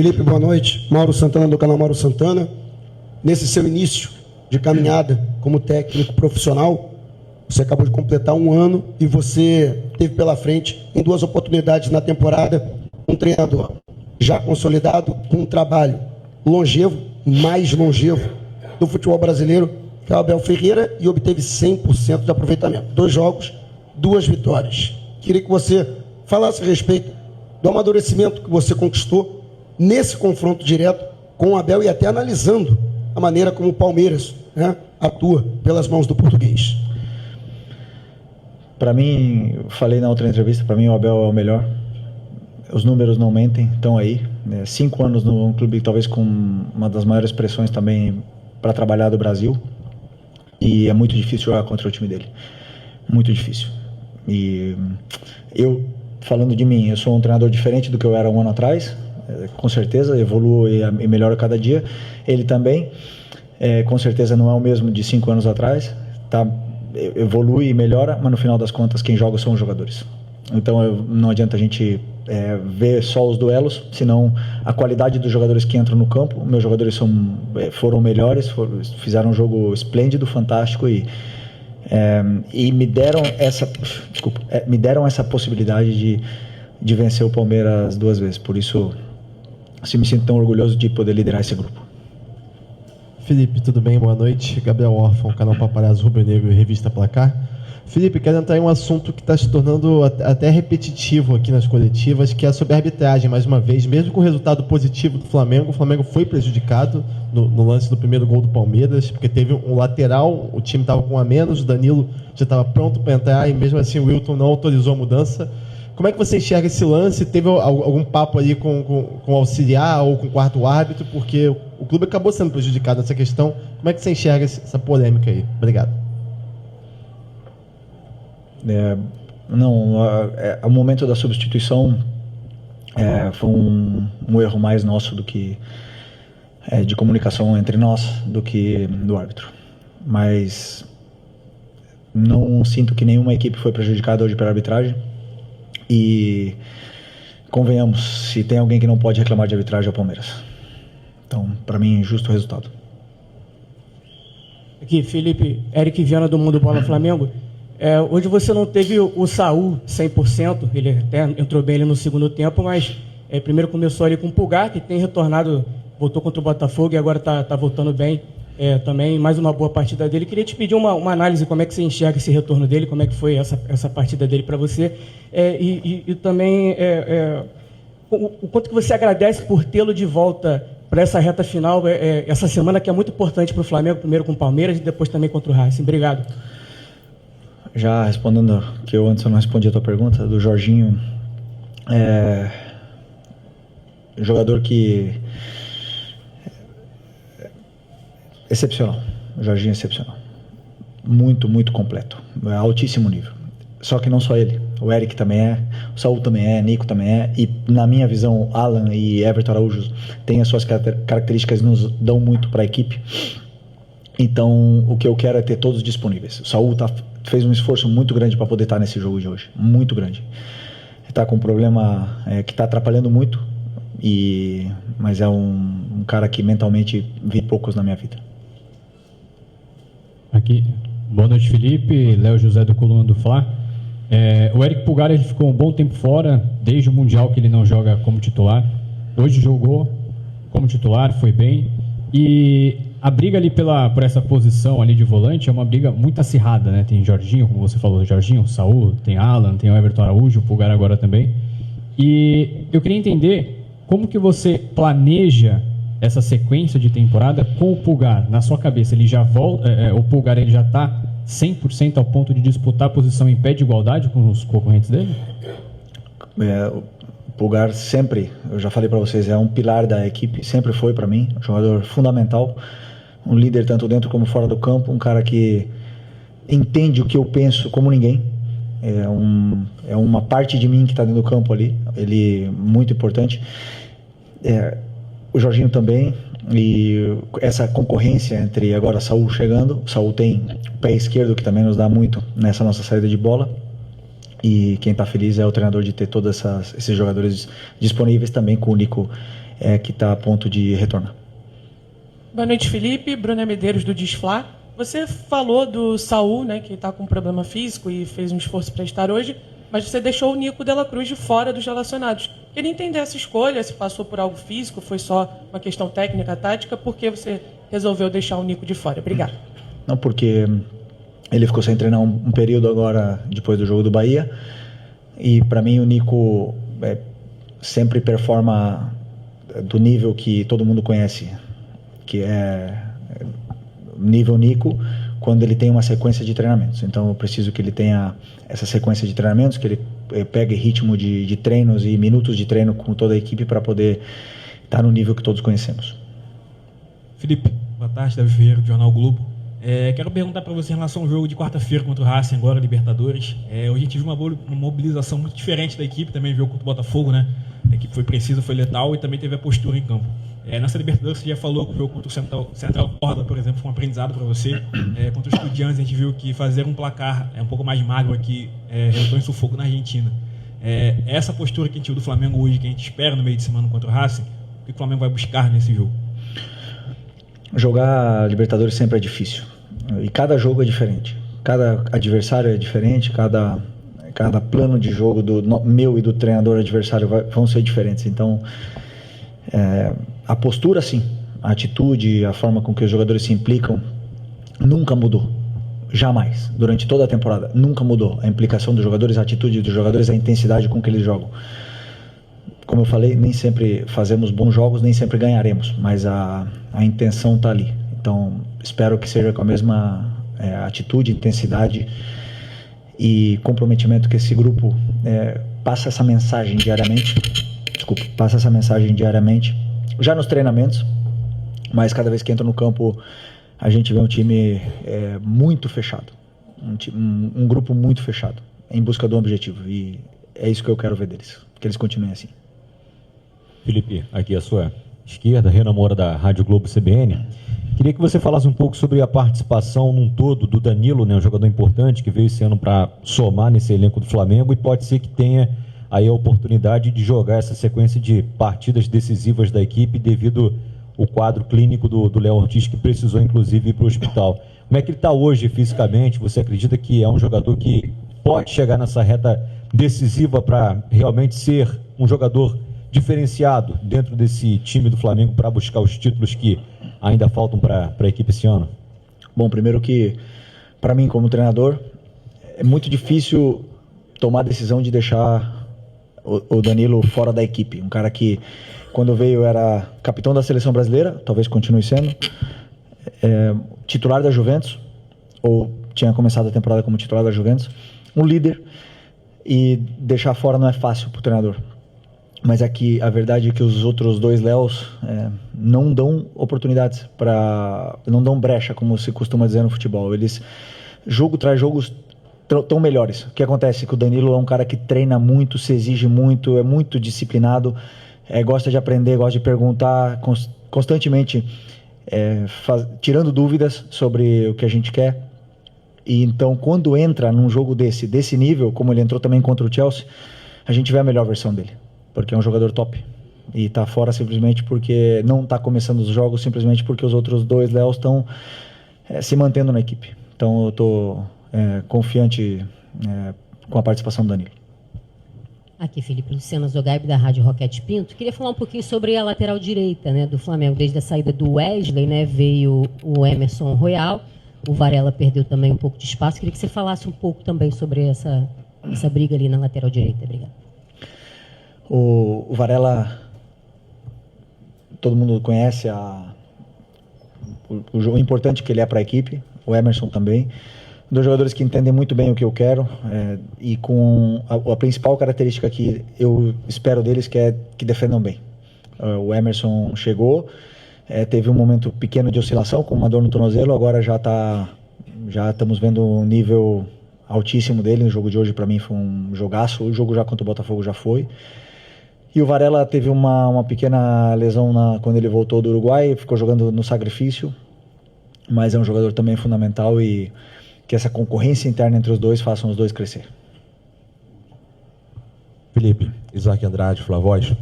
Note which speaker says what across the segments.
Speaker 1: Felipe, boa noite. Mauro Santana, do canal Mauro Santana. Nesse seu início de caminhada como técnico profissional, você acabou de completar 1 ano e você teve pela frente, em 2 oportunidades na temporada, um treinador já consolidado, com um trabalho longevo, mais longevo do futebol brasileiro, que é o Abel Ferreira, e obteve 100% de aproveitamento. 2 jogos, 2 vitórias. Queria que você falasse a respeito do amadurecimento que você conquistou nesse confronto direto com o Abel e até analisando a maneira como o Palmeiras, né, atua pelas mãos do português.
Speaker 2: Para mim, eu falei na outra entrevista, para mim o Abel é o melhor. Os números não mentem, estão aí. 5 anos num clube talvez com uma das maiores pressões também para trabalhar do Brasil. E é muito difícil jogar contra o time dele. Muito difícil. E eu, falando de mim, eu sou um treinador diferente do que eu era 1 ano atrás. Com certeza, evoluo e melhoro cada dia. Ele também, com certeza não é o mesmo de 5 anos atrás. Tá? Evolui e melhora, mas no final das contas quem joga são os jogadores. Então não adianta a gente ver só os duelos, senão a qualidade dos jogadores que entram no campo. Meus jogadores foram melhores, fizeram um jogo esplêndido, fantástico e me deram essa possibilidade de vencer o Palmeiras 2 vezes. Por isso me sinto tão orgulhoso de poder liderar esse grupo.
Speaker 3: Felipe, tudo bem? Boa noite. Gabriel Órfão, canal Paparazzo Rubro Negro e Revista Placar. Felipe, quero entrar em um assunto que está se tornando até repetitivo aqui nas coletivas, que é sobre a arbitragem, mais uma vez. Mesmo com o resultado positivo do Flamengo, o Flamengo foi prejudicado no lance do primeiro gol do Palmeiras, porque teve um lateral, o time estava com 1 a menos, o Danilo já estava pronto para entrar e mesmo assim o Wilton não autorizou a mudança. Como é que você enxerga esse lance? Teve algum papo ali com o auxiliar ou com o quarto árbitro? Porque o clube acabou sendo prejudicado nessa questão. Como é que você enxerga essa polêmica aí? Obrigado.
Speaker 2: O momento da substituição foi um erro mais nosso do que de comunicação entre nós do que do árbitro. Mas não sinto que nenhuma equipe foi prejudicada hoje pela arbitragem. E convenhamos, se tem alguém que não pode reclamar de arbitragem é o Palmeiras. Então, para mim, justo o resultado.
Speaker 4: Aqui, Felipe, Eric Viana do Mundo Bola Flamengo. Hoje você não teve o Saul 100%, ele até entrou bem ali no segundo tempo, mas primeiro começou ali com o Pulgar, que tem retornado, voltou contra o Botafogo e agora está voltando bem também, mais uma boa partida dele. Queria te pedir uma análise, como é que você enxerga esse retorno dele, como é que foi essa partida dele para você, e também o quanto que você agradece por tê-lo de volta para essa reta final, essa semana que é muito importante para o Flamengo, primeiro com o Palmeiras e depois também contra o Racing. Obrigado.
Speaker 2: Já respondendo, que eu antes não respondi a tua pergunta, do Jorginho, jogador que excepcional, o Jorginho é excepcional, muito, muito completo, altíssimo nível. Só que não só ele, o Eric também o Saul também Nico também e na minha visão, Alan e Everton Araújo têm as suas características que nos dão muito para a equipe. Então, o que eu quero é ter todos disponíveis. O Saul fez um esforço muito grande para poder estar nesse jogo de hoje, muito grande. Está com um problema que está atrapalhando muito, mas é um cara que mentalmente vi poucos na minha vida.
Speaker 5: Aqui, boa noite, Felipe, Léo José do Coluna do Fla. O Eric Pulgar, ele ficou um bom tempo fora, desde o Mundial que ele não joga como titular. Hoje jogou como titular, foi bem. E a briga ali por essa posição ali de volante é uma briga muito acirrada, né? Tem Jorginho, como você falou, Jorginho, Saul, tem Alan, tem o Everton Araújo, o Pulgar agora também. E eu queria entender como que você planeja essa sequência de temporada com o Pulgar. Na sua cabeça, ele já volta, o Pulgar ele já está 100% ao ponto de disputar a posição em pé de igualdade com os concorrentes dele?
Speaker 2: O Pulgar sempre, eu já falei para vocês, é um pilar da equipe, sempre foi para mim, um jogador fundamental, um líder tanto dentro como fora do campo, um cara que entende o que eu penso como ninguém, é uma parte de mim que está dentro do campo ali, ele muito importante. O Jorginho também, e essa concorrência entre agora Saul chegando, o Saul tem o pé esquerdo que também nos dá muito nessa nossa saída de bola, E quem está feliz é o treinador de ter todos esses jogadores disponíveis, também com o Nico, que está a ponto de retornar.
Speaker 6: Boa noite, Felipe. Bruna Medeiros, do Disflá. Você falou do Saul, né, que está com problema físico e fez um esforço para estar hoje, mas você deixou o Nico de la Cruz de fora dos relacionados. Queria entender essa escolha, se passou por algo físico, foi só uma questão técnica, tática, por que você resolveu deixar o Nico de fora? Obrigado.
Speaker 2: Não, porque ele ficou sem treinar um período agora, depois do jogo do Bahia, e para mim o Nico sempre performa do nível que todo mundo conhece, que é nível Nico, quando ele tem uma sequência de treinamentos. Então eu preciso que ele tenha essa sequência de treinamentos, que ele pegue ritmo de treinos e minutos de treino com toda a equipe para poder estar no nível que todos conhecemos.
Speaker 7: Felipe, boa tarde, Davi Ferreira, do Jornal Globo. Quero perguntar para você em relação ao jogo de quarta-feira contra o Racing, agora Libertadores. Hoje a gente viu uma mobilização muito diferente da equipe, também viu contra o Botafogo, né? A equipe foi precisa, foi letal e também teve a postura em campo. Nessa Libertadores você já falou que o jogo contra o Central Córdoba, por exemplo, foi um aprendizado para você. Contra os Estudiantes a gente viu que fazer um placar um pouco mais magro aqui resultou em sufoco na Argentina. Essa postura que a gente viu do Flamengo hoje, que a gente espera no meio de semana contra o Racing, o que o Flamengo vai buscar nesse jogo?
Speaker 2: Jogar Libertadores sempre é difícil. E cada jogo é diferente. Cada adversário é diferente, cada plano de jogo do meu e do treinador adversário vão ser diferentes. Então, a postura, sim, a atitude, a forma com que os jogadores se implicam, nunca mudou. Jamais. Durante toda a temporada, nunca mudou. A implicação dos jogadores, a atitude dos jogadores, a intensidade com que eles jogam. Como eu falei, nem sempre fazemos bons jogos, nem sempre ganharemos, mas a intenção está ali. Então, espero que seja com a mesma atitude, intensidade e comprometimento que esse grupo passa essa mensagem diariamente. Passa essa mensagem diariamente, já nos treinamentos, mas cada vez que entra no campo, a gente vê um time muito fechado, um grupo muito fechado, em busca do objetivo, e é isso que eu quero ver deles, que eles continuem assim.
Speaker 8: Felipe, aqui à sua esquerda, Renan Moura, da Rádio Globo CBN. Queria que você falasse um pouco sobre a participação num todo do Danilo, né, um jogador importante que veio esse ano para somar nesse elenco do Flamengo, e pode ser que tenha aí a oportunidade de jogar essa sequência de partidas decisivas da equipe devido ao quadro clínico do Léo Ortiz, que precisou inclusive ir para o hospital. Como é que ele está hoje fisicamente? Você acredita que é um jogador que pode chegar nessa reta decisiva para realmente ser um jogador diferenciado dentro desse time do Flamengo para buscar os títulos que ainda faltam para a equipe esse ano?
Speaker 2: Bom, primeiro que, para mim como treinador, é muito difícil tomar a decisão de deixar o Danilo fora da equipe. Um cara que, quando veio, era capitão da seleção brasileira, talvez continue sendo, titular da Juventus, ou tinha começado a temporada como titular da Juventus, um líder, e deixar fora não é fácil para o treinador. Mas aqui a verdade é que os outros dois Léos não dão oportunidades, não dão brecha, como se costuma dizer no futebol. Eles, jogo traz jogos, tão melhores. O que acontece é que o Danilo é um cara que treina muito, se exige muito, é muito disciplinado, gosta de aprender, gosta de perguntar constantemente, tirando dúvidas sobre o que a gente quer. E então, quando entra num jogo desse nível, como ele entrou também contra o Chelsea, a gente vê a melhor versão dele, porque é um jogador top. E está fora simplesmente porque não está começando os jogos, simplesmente porque os outros dois Léos estão se mantendo na equipe. Então eu estou confiante com a participação do Danilo.
Speaker 9: Aqui, Felipe, Luciana Zogaib, da Rádio Roquete Pinto. Queria falar um pouquinho sobre a lateral direita, né, do Flamengo. Desde a saída do Wesley, né, veio o Emerson Royal. O Varela perdeu também um pouco de espaço. Queria que você falasse um pouco também sobre essa briga ali na lateral direita. Obrigado.
Speaker 2: O Varela, todo mundo conhece o importante que ele é para a equipe. O Emerson também. Dois jogadores que entendem muito bem o que eu quero, e com a principal característica que eu espero deles, que é que defendam bem. O Emerson chegou, teve um momento pequeno de oscilação, com uma dor no tornozelo, agora já estamos vendo um nível altíssimo dele. No jogo de hoje, para mim, foi um jogaço. O jogo já contra o Botafogo já foi. E o Varela teve uma pequena lesão quando ele voltou do Uruguai, ficou jogando no sacrifício, mas é um jogador também fundamental, e que essa concorrência interna entre os dois façam os dois crescer.
Speaker 10: Felipe, Isaac Andrade, Flavoz.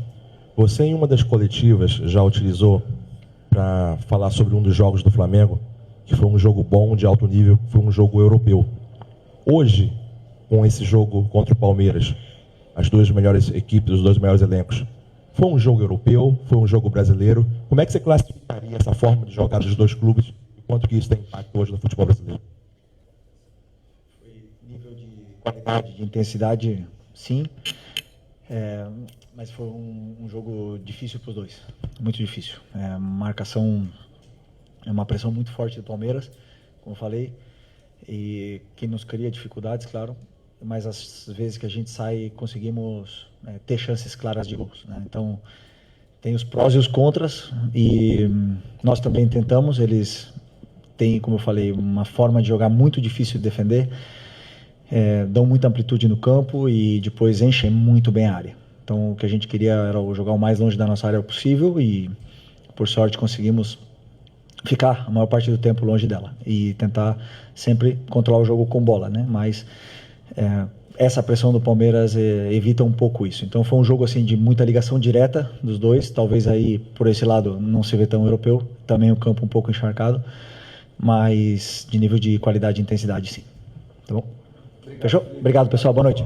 Speaker 10: Você, em uma das coletivas, já utilizou para falar sobre um dos jogos do Flamengo, que foi um jogo bom, de alto nível, foi um jogo europeu. Hoje, com esse jogo contra o Palmeiras, as duas melhores equipes, os dois melhores elencos, foi um jogo europeu, foi um jogo brasileiro. Como é que você classificaria essa forma de jogar dos dois clubes e quanto que isso tem impacto hoje no futebol brasileiro?
Speaker 2: Nível de qualidade, de intensidade, sim. Mas foi um jogo difícil para os dois, muito difícil. Marcação é uma pressão muito forte do Palmeiras, como eu falei, e que nos cria dificuldades, claro, mas às vezes que a gente sai conseguimos ter chances claras de gols, né? Então tem os prós e os contras, e nós também tentamos. Eles têm, como eu falei, uma forma de jogar muito difícil de defender, dão muita amplitude no campo e depois enchem muito bem a área. Então o que a gente queria era jogar o mais longe da nossa área possível e, por sorte, conseguimos ficar a maior parte do tempo longe dela e tentar sempre controlar o jogo com bola, né? Mas essa pressão do Palmeiras evita um pouco isso. Então foi um jogo assim de muita ligação direta dos dois, talvez aí por esse lado não se vê tão europeu, também o campo um pouco encharcado, mas de nível de qualidade e intensidade, sim. Tá bom? Fechou? Obrigado, pessoal. Boa noite.